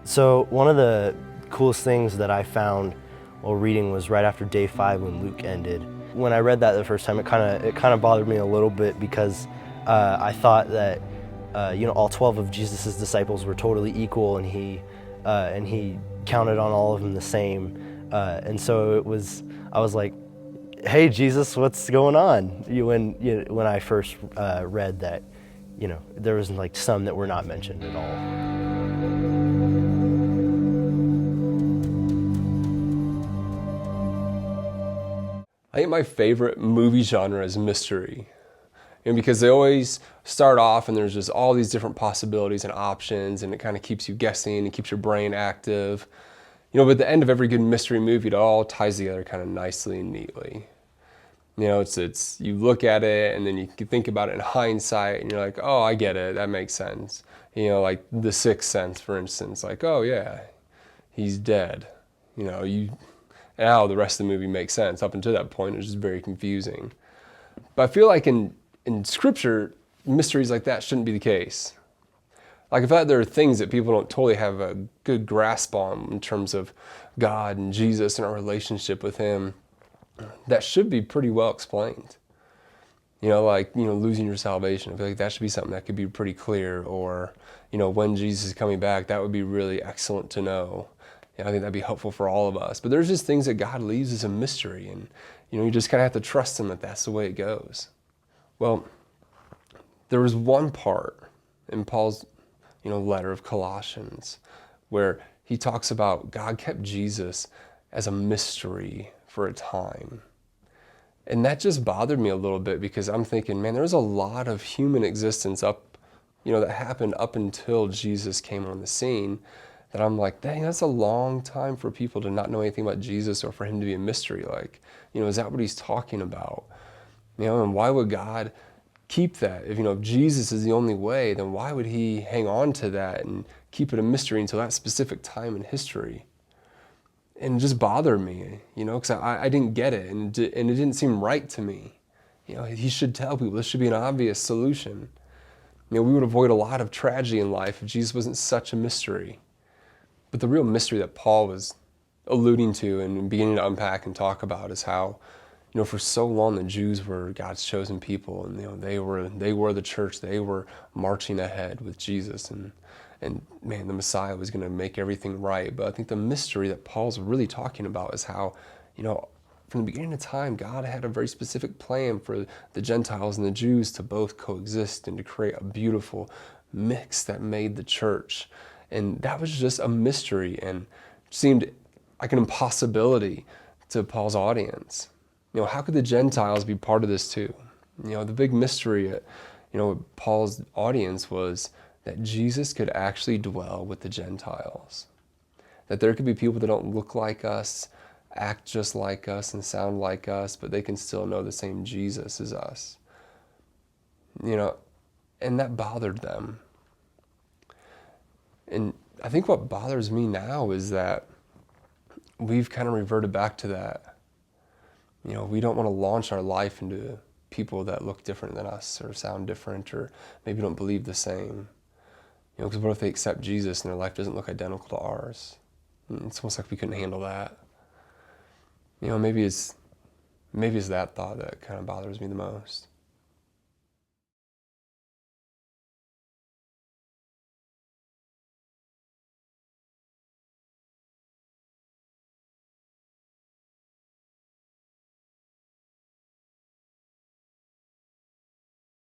So one of the coolest things that I found while reading was right after day 5 when Luke ended. When I read that the first time, it kind of bothered me a little bit because I thought that all 12 of Jesus' disciples were totally equal, and he counted on all of them the same. And so I was like, "Hey Jesus, what's going on?" When I first read that, there was like some that were not mentioned at all. I think my favorite movie genre is mystery. Because they always start off and there's just all these different possibilities and options, and it kind of keeps you guessing and keeps your brain active. But at the end of every good mystery movie, it all ties together kind of nicely and neatly. It's you look at it and then you can think about it in hindsight and you're like, oh, I get it, that makes sense. Like The Sixth Sense, for instance, like, oh yeah, he's dead. Now the rest of the movie makes sense. Up until that point, it was just very confusing. But I feel like in Scripture, mysteries like that shouldn't be the case. Like, I feel like there are things that people don't totally have a good grasp on in terms of God and Jesus and our relationship with Him that should be pretty well explained. Losing your salvation. I feel like that should be something that could be pretty clear. Or, when Jesus is coming back, that would be really excellent to know. I think that'd be helpful for all of us. But there's just things that God leaves as a mystery, and you just kind of have to trust Him that that's the way it goes. Well, there was one part in Paul's letter of Colossians where he talks about God kept Jesus as a mystery for a time. And that just bothered me a little bit, because I'm thinking, man, there was a lot of human existence that happened up until Jesus came on the scene, that I'm like, dang, that's a long time for people to not know anything about Jesus, or for Him to be a mystery. Like, is that what He's talking about? And why would God keep that? If Jesus is the only way, then why would He hang on to that and keep it a mystery until that specific time in history? And it just bothered me, because I didn't get it, and it didn't seem right to me. He should tell people this should be an obvious solution. We would avoid a lot of tragedy in life if Jesus wasn't such a mystery. But the real mystery that Paul was alluding to and beginning to unpack and talk about is how, for so long the Jews were God's chosen people, and they were the church. They were marching ahead with Jesus, and man, the Messiah was going to make everything right. But I think the mystery that Paul's really talking about is how, from the beginning of time, God had a very specific plan for the Gentiles and the Jews to both coexist and to create a beautiful mix that made the church. And that was just a mystery and seemed like an impossibility to Paul's audience. How could the Gentiles be part of this too? The big mystery at, Paul's audience was that Jesus could actually dwell with the Gentiles. That there could be people that don't look like us, act just like us, and sound like us, but they can still know the same Jesus as us. And that bothered them. And I think what bothers me now is that we've kind of reverted back to that. We don't want to launch our life into people that look different than us, or sound different, or maybe don't believe the same. Because what if they accept Jesus and their life doesn't look identical to ours? It's almost like we couldn't handle that. Maybe it's that thought that kind of bothers me the most.